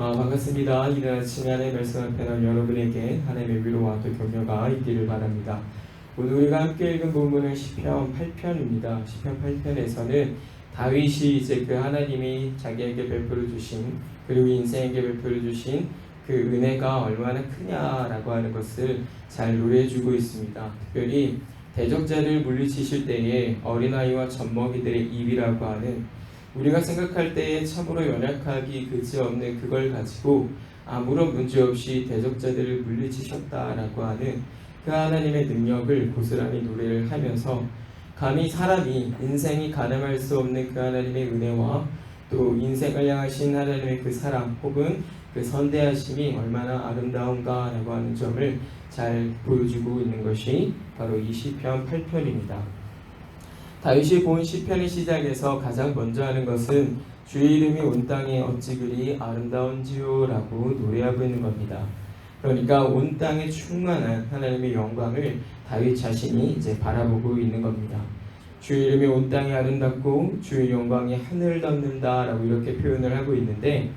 반갑습니다. 이른 아침에 하나님의 말씀을 펴는 여러분에게 하나님의 위로와 또 격려가 있기를 바랍니다. 오늘 우리가 함께 읽은 본문은 시편 8편입니다. 시편 8편에서는 다윗이 이제 그 하나님이 자기에게 베풀어 주신, 그리고 인생에게 베풀어 주신 그 은혜가 얼마나 크냐라고 하는 것을 잘 노래해주고 있습니다. 특별히 대적자를 물리치실 때에 어린아이와 젖먹이들의 입이라고 하는, 우리가 생각할 때에 참으로 연약하기 그지없는 그걸 가지고 아무런 문제없이 대적자들을 물리치셨다라고 하는 그 하나님의 능력을 고스란히 노래를 하면서, 감히 사람이 인생이 가늠할 수 없는 그 하나님의 은혜와 또 인생을 향하신 하나님의 그 사랑 혹은 그 선대하심이 얼마나 아름다운가라고 하는 점을 잘 보여주고 있는 것이 바로 이 시편 8편입니다. 다윗이 본 시편의 시작에서 가장 먼저 하는 것은 주의 이름이 온 땅에 어찌 그리 아름다운지요 라고 노래하고 있는 겁니다. 그러니까 온 땅에 충만한 하나님의 영광을 다윗 자신이 이제 바라보고 있는 겁니다. 주의 이름이 온 땅에 아름답고 주의 영광이 하늘을 덮는다 라고 이렇게 표현을 하고 있는데,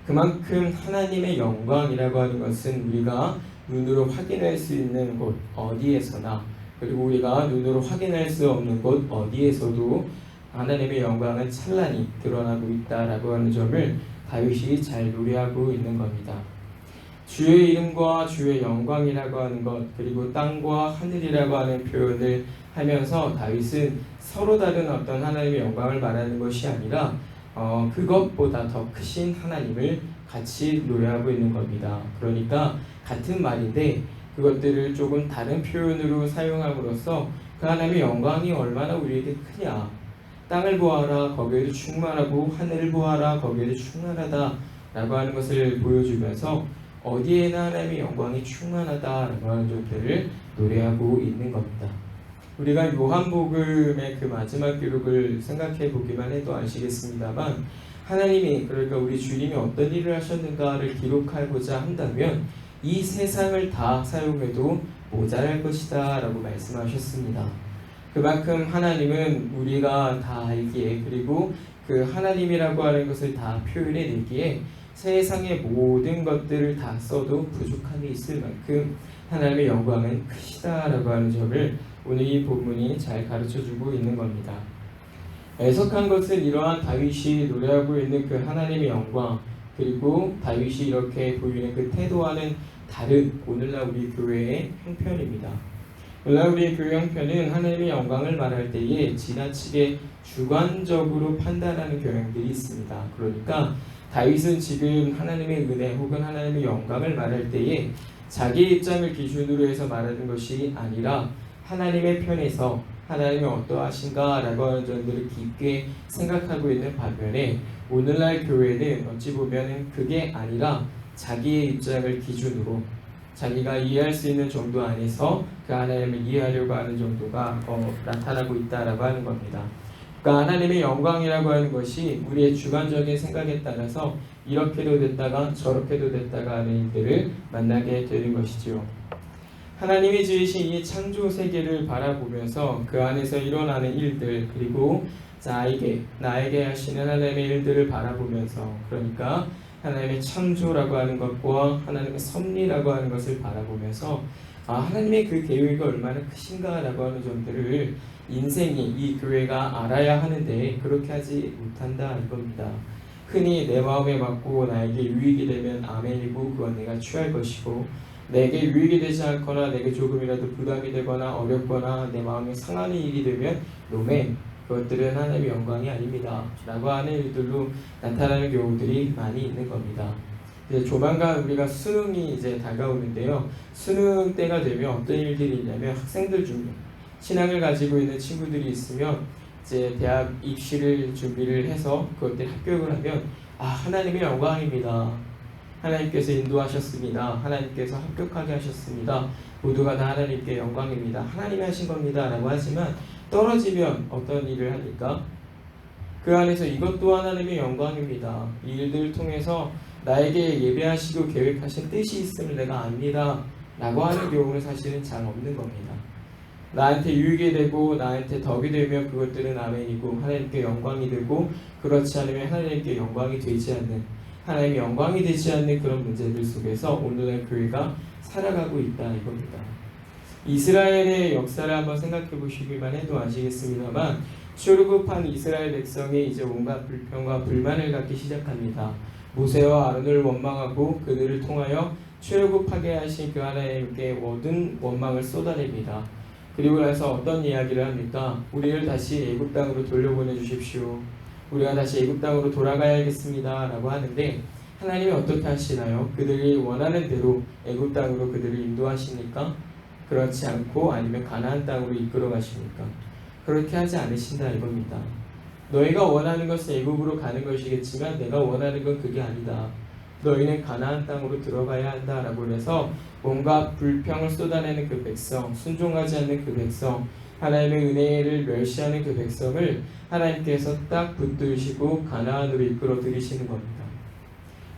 그만큼 하나님의 영광이라고 하는 것은 우리가 눈으로 확인할 수 있는 곳 어디에서나, 그리고 우리가 눈으로 확인할 수 없는 곳 어디에서도 하나님의 영광은 찬란히 드러나고 있다라고 하는 점을 다윗이 잘 노래하고 있는 겁니다. 주의 이름과 주의 영광이라고 하는 것, 그리고 땅과 하늘이라고 하는 표현을 하면서 다윗은 서로 다른 어떤 하나님의 영광을 말하는 것이 아니라 그것보다 더 크신 하나님을 같이 노래하고 있는 겁니다. 그러니까 같은 말인데 그것들을 조금 다른 표현으로 사용함으로써 그 하나님의 영광이 얼마나 우리에게 크냐, 땅을 보아라 거기에도 충만하고 하늘을 보아라 거기에도 충만하다 라고 하는 것을 보여주면서 어디에나 하나님의 영광이 충만하다라고 하는 점들을 노래하고 있는 겁니다. 우리가 요한복음의 그 마지막 기록을 생각해 보기만 해도 아시겠습니다만, 하나님이, 그러니까 우리 주님이 어떤 일을 하셨는가를 기록하고자 한다면 이 세상을 다 사용해도 모자랄 것이다 라고 말씀하셨습니다. 그만큼 하나님은 우리가 다 알기에, 그리고 그 하나님이라고 하는 것을 다 표현해내기에 세상의 모든 것들을 다 써도 부족함이 있을 만큼 하나님의 영광은 크시다라고 하는 점을 오늘 이 본문이 잘 가르쳐주고 있는 겁니다. 애석한 것은 이러한 다윗이 노래하고 있는 그 하나님의 영광, 그리고 다윗이 이렇게 보이는 그 태도와는 다른 오늘날 우리 교회의 형편입니다. 오늘날 우리 교회 형편은 하나님의 영광을 말할 때에 지나치게 주관적으로 판단하는 경향들이 있습니다. 그러니까 다윗은 지금 하나님의 은혜 혹은 하나님의 영광을 말할 때에 자기 입장을 기준으로 해서 말하는 것이 아니라 하나님의 편에서 하나님이 어떠하신가 라고 하는 점들을 깊게 생각하고 있는 반면에, 오늘날 교회는 어찌 보면 그게 아니라 자기의 입장을 기준으로 자기가 이해할 수 있는 정도 안에서 그 하나님을 이해하려고 하는 정도가 나타나고 있다라고 하는 겁니다. 그러니까 하나님의 영광이라고 하는 것이 우리의 주관적인 생각에 따라서 이렇게도 됐다가 저렇게도 됐다가 하는 일들을 만나게 되는 것이죠. 하나님이 지으신 이 창조 세계를 바라보면서 그 안에서 일어나는 일들, 그리고 나에게 하시는 하나님의 일들을 바라보면서, 그러니까 하나님의 창조라고 하는 것과 하나님의 섭리라고 하는 것을 바라보면서 하나님의 그 계획이 얼마나 크신가라고 하는 점들을 인생이, 이 교회가 알아야 하는데 그렇게 하지 못한다 이겁니다. 흔히 내 마음에 맞고 나에게 유익이 되면 아멘이고 그건 내가 취할 것이고, 내게 유익이 되지 않거나 내게 조금이라도 부담이 되거나 어렵거나 내 마음에 상하는 일이 되면 노멘, 그것들은 하나님의 영광이 아닙니다 라고 하는 일들로 나타나는 경우들이 많이 있는 겁니다. 이제 조만간 우리가 수능이 이제 다가오는데요, 수능 때가 되면 어떤 일들이 있냐면 학생들 중에 신앙을 가지고 있는 친구들이 있으면 이제 대학 입시를 준비를 해서 그것들 합격을 하면 하나님의 영광입니다, 하나님께서 인도하셨습니다, 하나님께서 합격하게 하셨습니다, 모두가 다 하나님께 영광입니다, 하나님이 하신 겁니다 라고 하지만 떨어지면 어떤 일을 하니까 그 안에서 이것도 하나님의 영광입니다, 이 일들을 통해서 나에게 예배하시고 계획하신 뜻이 있음을 내가 압니다 라고 하는 경우는 사실은 잘 없는 겁니다. 나한테 유익이 되고 나한테 덕이 되면 그것들은 아멘이고 하나님께 영광이 되고, 그렇지 않으면 하나님께 영광이 되지 않는, 하나님의 영광이 되지 않는 그런 문제들 속에서 오늘날 교회가 살아가고 있다 이겁니다. 이스라엘의 역사를 한번 생각해 보시기만 해도 아시겠습니다만 출애굽한 이스라엘 백성이 이제 온갖 불평과 불만을 갖기 시작합니다. 모세와 아론을 원망하고 그들을 통하여 출애굽하게 하신 그 하나님께 모든 원망을 쏟아냅니다. 그리고 나서 어떤 이야기를 합니까? 우리를 다시 애굽 땅으로 돌려보내 주십시오. 우리가 다시 애굽 땅으로 돌아가야겠습니다 라고 하는데 하나님이 어떻게 하시나요? 그들이 원하는 대로 애굽 땅으로 그들을 인도하시니까? 그렇지 않고 아니면 가나안 땅으로 이끌어 가십니까? 그렇게 하지 않으신다 이겁니다. 너희가 원하는 것은 애굽으로 가는 것이겠지만 내가 원하는 건 그게 아니다. 너희는 가나안 땅으로 들어가야 한다라고 해서 뭔가 불평을 쏟아내는 그 백성, 순종하지 않는 그 백성, 하나님의 은혜를 멸시하는 그 백성을 하나님께서 딱 붙드시고 가나안으로 이끌어 들이시는 겁니다.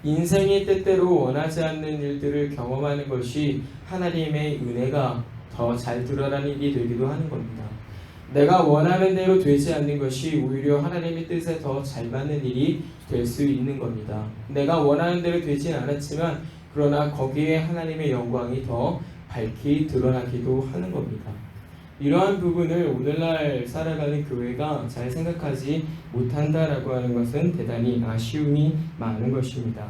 인생이 때때로 원하지 않는 일들을 경험하는 것이 하나님의 은혜가 더 잘 드러나는 일이 되기도 하는 겁니다. 내가 원하는 대로 되지 않는 것이 오히려 하나님의 뜻에 더 잘 맞는 일이 될 수 있는 겁니다. 내가 원하는 대로 되진 않았지만 그러나 거기에 하나님의 영광이 더 밝히 드러나기도 하는 겁니다. 이러한 부분을 오늘날 살아가는 교회가 잘 생각하지 못한다라고 하는 것은 대단히 아쉬움이 많은 것입니다.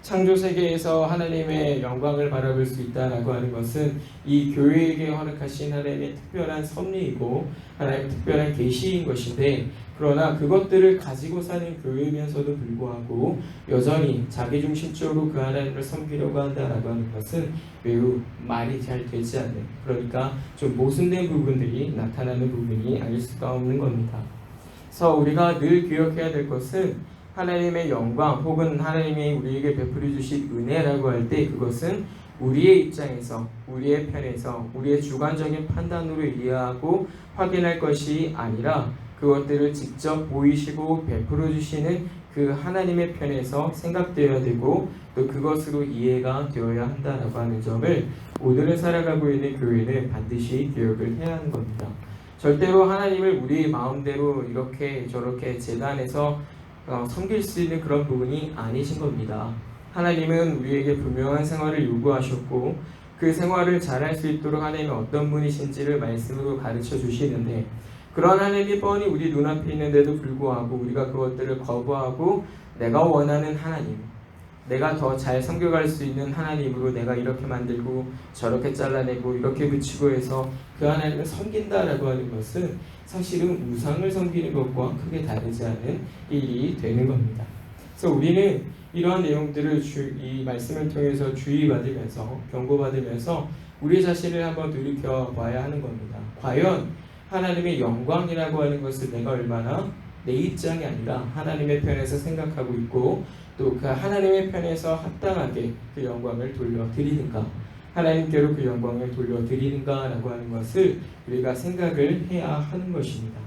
창조 세계에서 하나님의 영광을 바라볼 수 있다라고 하는 것은 이 교회에게 허락하신 하나님의 특별한 섭리이고 하나님의 특별한 계시인 것인데 그러나 그것들을 가지고 사는 교회이면서도 불구하고 여전히 자기중심적으로 그 하나님을 섬기려고 한다라고 하는 것은 매우 말이 잘 되지 않는 그러니까 좀 모순된 부분들이 나타나는 부분이 아닐 수가 없는 겁니다. 그래서 우리가 늘 기억해야 될 것은 하나님의 영광 혹은 하나님이 우리에게 베풀어 주신 은혜라고 할 때 그것은 우리의 입장에서 우리의 편에서 우리의 주관적인 판단으로 이해하고 확인할 것이 아니라 그것들을 직접 보이시고 베풀어 주시는 그 하나님의 편에서 생각되어야 되고 또 그것으로 이해가 되어야 한다라고 하는 점을 오늘을 살아가고 있는 교회는 반드시 기억을 해야 하는 겁니다. 절대로 하나님을 우리 마음대로 이렇게 저렇게 재단에서 섬길 수 있는 그런 부분이 아니신 겁니다. 하나님은 우리에게 분명한 생활을 요구하셨고 그 생활을 잘할 수 있도록 하나님은 어떤 분이신지를 말씀으로 가르쳐 주시는데 그런 하나님이 뻔히 우리 눈앞에 있는데도 불구하고 우리가 그것들을 거부하고 내가 원하는 하나님, 내가 더 잘 섬겨갈 수 있는 하나님으로 내가 이렇게 만들고 저렇게 잘라내고 이렇게 붙이고 해서 그 하나님을 섬긴다라고 하는 것은 사실은 우상을 섬기는 것과 크게 다르지 않은 일이 되는 겁니다. 그래서 우리는 이러한 내용들을 이 말씀을 통해서 주의받으면서 경고받으면서 우리 자신을 한번 돌이켜봐야 하는 겁니다. 과연 하나님의 영광이라고 하는 것을 내가 얼마나 내 입장이 아니라 하나님의 편에서 생각하고 있고 또 그 하나님의 편에서 합당하게 그 영광을 돌려드리는가 하나님께로 그 영광을 돌려드리는가 라고 하는 것을 우리가 생각을 해야 하는 것입니다.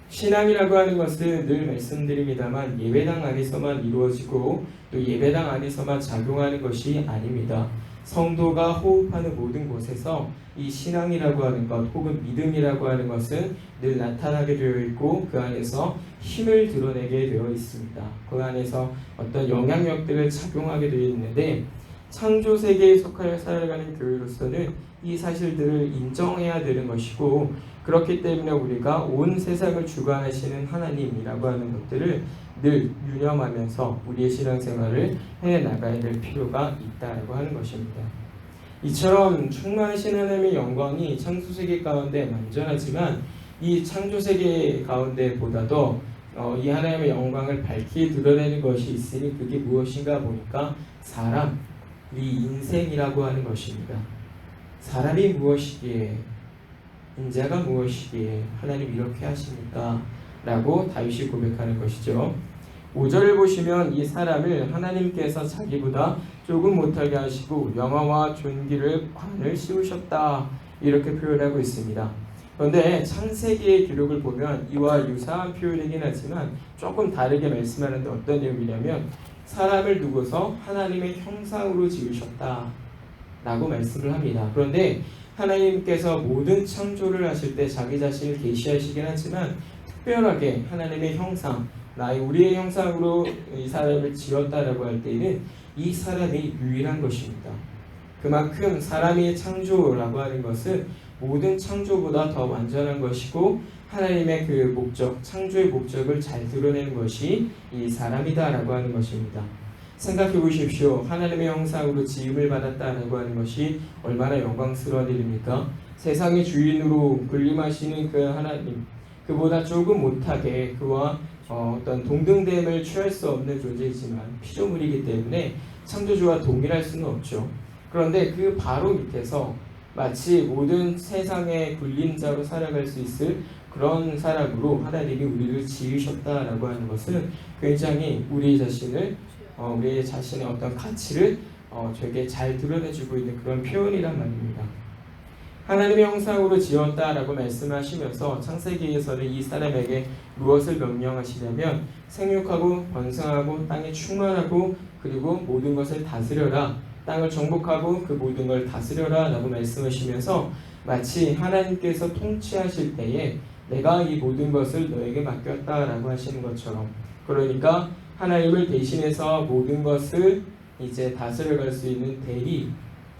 신앙이라고 하는 것은 늘 말씀드립니다만 예배당 안에서만 이루어지고 또 예배당 안에서만 작용하는 것이 아닙니다. 성도가 호흡하는 모든 곳에서 이 신앙이라고 하는 것 혹은 믿음이라고 하는 것은 늘 나타나게 되어 있고 그 안에서 힘을 드러내게 되어 있습니다. 그 안에서 어떤 영향력들을 작용하게 되어 있는데 창조 세계에 속하여 살아가는 교회로서는 이 사실들을 인정해야 되는 것이고 그렇기 때문에 우리가 온 세상을 주관하시는 하나님이라고 하는 것들을 늘 유념하면서 우리의 신앙생활을 해나가야 될 필요가 있다고 하는 것입니다. 이처럼 충만하신 하나님의 영광이 창조세계 가운데 만전하지만 이 창조세계 가운데보다도 이 하나님의 영광을 밝히 드러내는 것이 있으니 그게 무엇인가 보니까 사람, 우리 인생이라고 하는 것입니다. 사람이 무엇이기에 인자가 무엇이기에 하나님 이렇게 하십니까? 라고 다윗이 고백하는 것이죠. 5절을 보시면 이 사람을 하나님께서 자기보다 조금 못하게 하시고 영화와 존귀를 관을 씌우셨다 이렇게 표현하고 있습니다. 그런데 창세기의 기록을 보면 이와 유사한 표현이긴 하지만 조금 다르게 말씀하는데 어떤 내용이냐면 사람을 두고서 하나님의 형상으로 지으셨다 라고 말씀을 합니다. 그런데 하나님께서 모든 창조를 하실 때 자기 자신을 계시하시긴 하지만 특별하게 하나님의 형상 우리의 형상으로 이 사람을 지었다라고 할 때에는 이 사람이 유일한 것입니다. 그만큼 사람의 창조라고 하는 것은 모든 창조보다 더 완전한 것이고 하나님의 그 목적, 창조의 목적을 잘 드러내는 것이 이 사람이다라고 하는 것입니다. 생각해 보십시오. 하나님의 형상으로 지음을 받았다라고 하는 것이 얼마나 영광스러운 일입니까? 세상의 주인으로 군림하시는 그 하나님, 그보다 조금 못하게 그와 어떤 동등됨을 취할 수 없는 존재이지만 피조물이기 때문에 창조주와 동일할 수는 없죠. 그런데 그 바로 밑에서 마치 모든 세상의 군림자로 살아갈 수 있을 그런 사람으로 하나님이 우리를 지으셨다라고 하는 것은 굉장히 우리 자신의 어떤 가치를 되게 잘 드러내주고 있는 그런 표현이란 말입니다. 하나님의 형상으로 지었다라고 말씀하시면서 창세기에서는 이 사람에게 무엇을 명령하시냐면 생육하고 번성하고 땅에 충만하고 그리고 모든 것을 다스려라, 땅을 정복하고 그 모든 걸 다스려라 라고 말씀하시면서 마치 하나님께서 통치하실 때에 내가 이 모든 것을 너에게 맡겼다라고 하시는 것처럼, 그러니까 하나님을 대신해서 모든 것을 이제 다스려갈 수 있는 대리,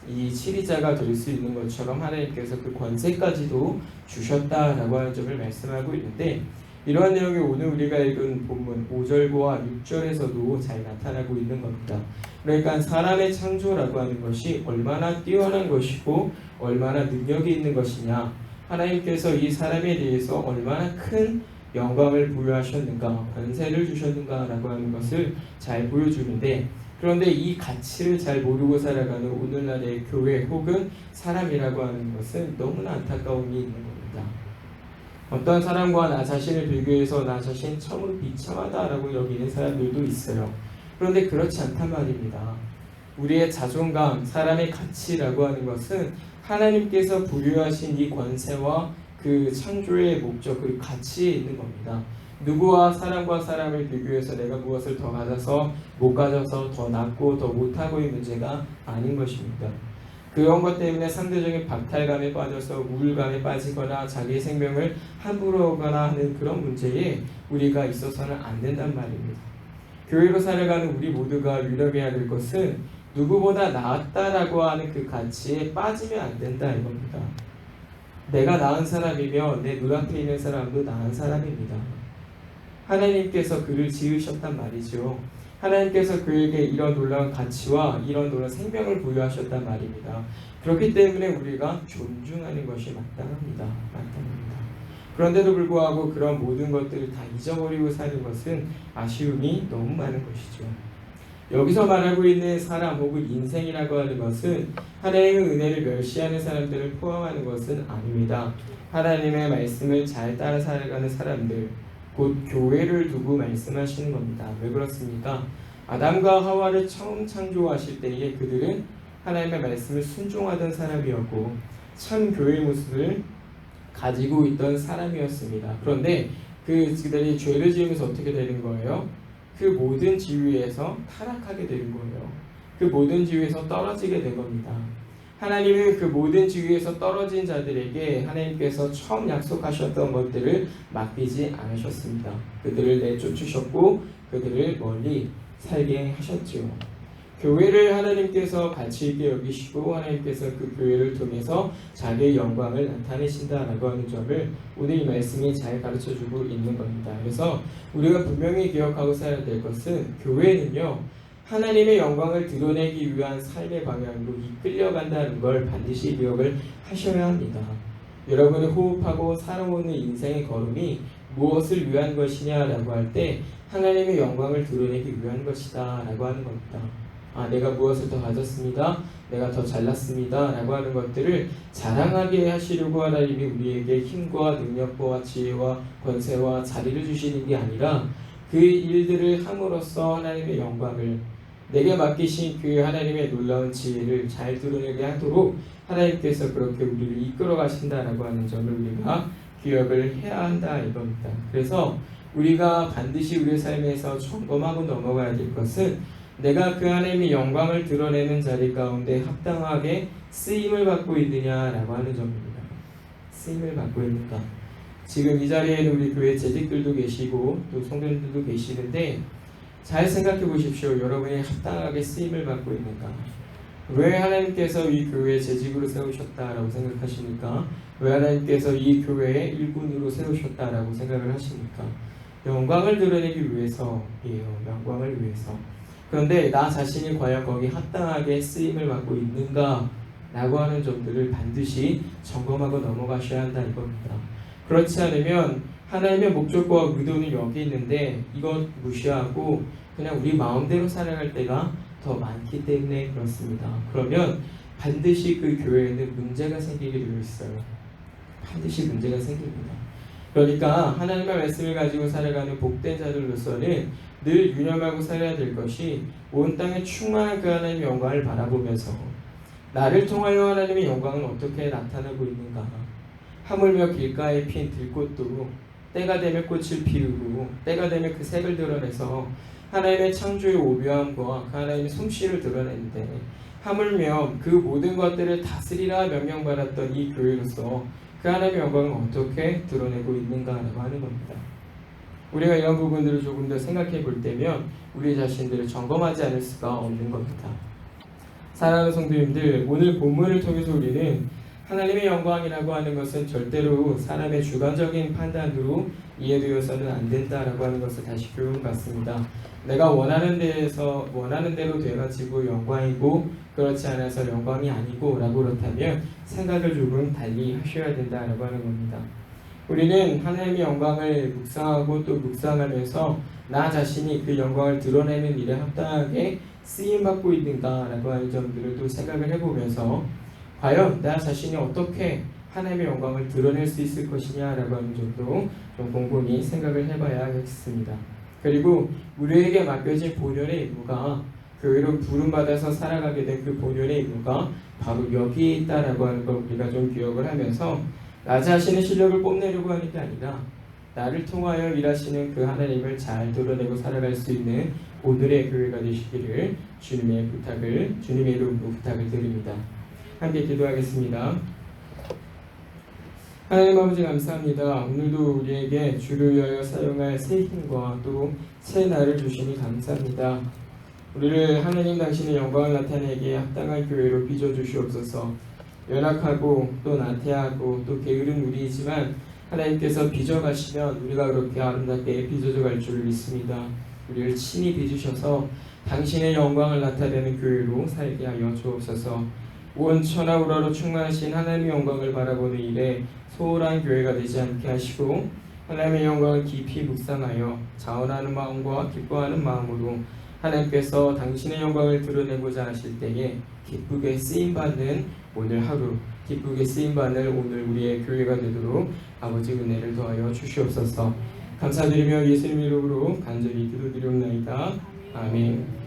이 치리자가 될 수 있는 것처럼 하나님께서 그 권세까지도 주셨다라고 하는 점을 말씀하고 있는데, 이러한 내용이 오늘 우리가 읽은 본문 5절과 6절에서도 잘 나타나고 있는 겁니다. 그러니까 사람의 창조라고 하는 것이 얼마나 뛰어난 것이고 얼마나 능력이 있는 것이냐, 하나님께서 이 사람에 대해서 얼마나 큰 영광을 부여하셨는가, 권세를 주셨는가라고 하는 것을 잘 보여주는데, 그런데 이 가치를 잘 모르고 살아가는 오늘날의 교회 혹은 사람이라고 하는 것은 너무나 안타까움이 있는 겁니다. 어떤 사람과 나 자신을 비교해서 나 자신이 참으로 비참하다라고 여기는 사람들도 있어요. 그런데 그렇지 않단 말입니다. 우리의 자존감, 사람의 가치라고 하는 것은 하나님께서 부여하신 이 권세와 그 창조의 목적, 그 가치에 있는 겁니다. 누구와 사람과 사람을 비교해서 내가 무엇을 더 가져서 못 가져서 더 낫고 더 못하고의 문제가 아닌 것입니다. 그런 것 때문에 상대적인 박탈감에 빠져서 우울감에 빠지거나 자기의 생명을 함부로 하거나 하는 그런 문제에 우리가 있어서는 안 된단 말입니다. 교회로 살아가는 우리 모두가 유념해야 될 것은 누구보다 나았다라고 하는 그 가치에 빠지면 안 된다 이겁니다. 내가 나은 사람이며 내 눈앞에 있는 사람도 나은 사람입니다. 하나님께서 그를 지으셨단 말이죠. 하나님께서 그에게 이런 놀라운 가치와 이런 놀라운 생명을 부여하셨단 말입니다. 그렇기 때문에 우리가 존중하는 것이 마땅합니다. 그런데도 불구하고 그런 모든 것들을 다 잊어버리고 사는 것은 아쉬움이 너무 많은 것이죠. 여기서 말하고 있는 사람 혹은 인생이라고 하는 것은 하나님의 은혜를 멸시하는 사람들을 포함하는 것은 아닙니다. 하나님의 말씀을 잘 따라 살아가는 사람들, 곧 교회를 두고 말씀하시는 겁니다. 왜 그렇습니까? 아담과 하와를 처음 창조하실 때에 그들은 하나님의 말씀을 순종하던 사람이었고 참 교회의 모습을 가지고 있던 사람이었습니다. 그런데 그들이 죄를 지으면서 어떻게 되는 거예요? 그 모든 지위에서 타락하게 되는 거예요. 그 모든 지위에서 떨어지게 된 겁니다. 하나님은 그 모든 지위에서 떨어진 자들에게 하나님께서 처음 약속하셨던 것들을 맡기지 않으셨습니다. 그들을 내쫓으셨고 그들을 멀리 살게 하셨죠. 교회를 하나님께서 가치 있게 여기시고 하나님께서 그 교회를 통해서 자기의 영광을 나타내신다라고 하는 점을 오늘 이 말씀이 잘 가르쳐주고 있는 겁니다. 그래서 우리가 분명히 기억하고 살아야 될 것은 교회는요, 하나님의 영광을 드러내기 위한 삶의 방향으로 이끌려간다는 걸 반드시 기억을 하셔야 합니다. 여러분이 호흡하고 살아오는 인생의 걸음이 무엇을 위한 것이냐라고 할 때 하나님의 영광을 드러내기 위한 것이다 라고 하는 겁니다. 내가 무엇을 더 가졌습니다, 내가 더 잘났습니다 라고 하는 것들을 자랑하게 하시려고 하나님이 우리에게 힘과 능력과 지혜와 권세와 자리를 주시는 게 아니라 그 일들을 함으로써 하나님의 영광을, 내게 맡기신 그 하나님의 놀라운 지혜를 잘 드러내게 하도록 하나님께서 그렇게 우리를 이끌어 가신다라고 하는 점을 우리가 기억을 해야 한다 이겁니다. 그래서 우리가 반드시 우리의 삶에서 점검하고 넘어가야 될 것은 내가 그 하나님의 영광을 드러내는 자리 가운데 합당하게 쓰임을 받고 있느냐라고 하는 점입니다. 쓰임을 받고 있는가? 지금 이 자리에는 우리 교회 재직들도 계시고 또 성도님들도 계시는데 잘 생각해 보십시오. 여러분이 합당하게 쓰임을 받고 있는가? 왜 하나님께서 이 교회에 재직으로 세우셨다라고 생각하십니까? 왜 하나님께서 이 교회에 일꾼으로 세우셨다라고 생각을 하십니까? 영광을 드러내기 위해서예요. 영광을 위해서. 그런데 나 자신이 과연 거기 합당하게 쓰임을 받고 있는가? 라고 하는 점들을 반드시 점검하고 넘어가셔야 한다 이겁니다. 그렇지 않으면 하나님의 목적과 의도는 여기 있는데 이것 무시하고 그냥 우리 마음대로 살아갈 때가 더 많기 때문에 그렇습니다. 그러면 반드시 그 교회에는 문제가 생기게 되어 있어요. 반드시 문제가 생깁니다. 그러니까 하나님의 말씀을 가지고 살아가는 복된 자들로서는 늘 유념하고 살아야 될 것이 온 땅에 충만한 그 하나님의 영광을 바라보면서 나를 통하여 하나님의 영광은 어떻게 나타나고 있는가. 하물며 길가에 핀 들꽃도 때가 되면 꽃을 피우고 때가 되면 그 색을 드러내서 하나님의 창조의 오묘함과 그 하나님의 솜씨를 드러내는데 하물며 그 모든 것들을 다스리라 명령받았던 이 교회로서 그 하나님의 영광을 어떻게 드러내고 있는가라고 하는 겁니다. 우리가 이런 부분들을 조금 더 생각해 볼 때면 우리 자신들을 점검하지 않을 수가 없는 겁니다. 사랑하는 성도님들, 오늘 본문을 통해서 우리는 하나님의 영광이라고 하는 것은 절대로 사람의 주관적인 판단으로 이해되어서는 안 된다라고 하는 것을 다시 교훈받습니다. 내가 원하는 대로 돼가지고 영광이고 그렇지 않아서 영광이 아니고 라고 그렇다면 생각을 조금 달리 하셔야 된다라고 하는 겁니다. 우리는 하나님의 영광을 묵상하고 또 묵상하면서 나 자신이 그 영광을 드러내는 일에 합당하게 쓰임받고 있는가라고 하는 점들을 또 생각을 해보면서 과연 나 자신이 어떻게 하나님의 영광을 드러낼 수 있을 것이냐라고 하는 점도 좀 곰곰이 생각을 해봐야겠습니다. 그리고 우리에게 맡겨진 본연의 의무가 교회로 부름받아서 살아가게 된 그 본연의 의무가 바로 여기에 있다라고 하는 걸 우리가 좀 기억을 하면서 나 자신의 실력을 뽐내려고 하는 게 아니라 나를 통하여 일하시는 그 하나님을 잘 드러내고 살아갈 수 있는 오늘의 교회가 되시기를 주님의 이름으로 부탁을 드립니다. 함께 기도하겠습니다. 하나님 아버지 감사합니다. 오늘도 우리에게 주를 위하여 사용할 새 힘과 또 새 날을 주시니 감사합니다. 우리를 하나님 당신의 영광을 나타내기에 합당한 교회로 빚어주시옵소서. 연약하고 또 나태하고 또 게으른 우리이지만 하나님께서 빚어가시면 우리가 그렇게 아름답게 빚어져 갈 줄 믿습니다. 우리를 친히 빚으셔서 당신의 영광을 나타내는 교회로 살게 하여 주옵소서. 온 천하우라로 충만하신 하나님의 영광을 바라보는 일에 소홀한 교회가 되지 않게 하시고 하나님의 영광을 깊이 묵상하여 자원하는 마음과 기뻐하는 마음으로 하나님께서 당신의 영광을 드러내고자 하실 때에 기쁘게 쓰임받는 오늘 하루, 기쁘게 쓰임받는 오늘 우리의 교회가 되도록 아버지 은혜를 더하여 주시옵소서. 감사드리며 예수님 이름으로 간절히 기도드리옵나이다. 아멘.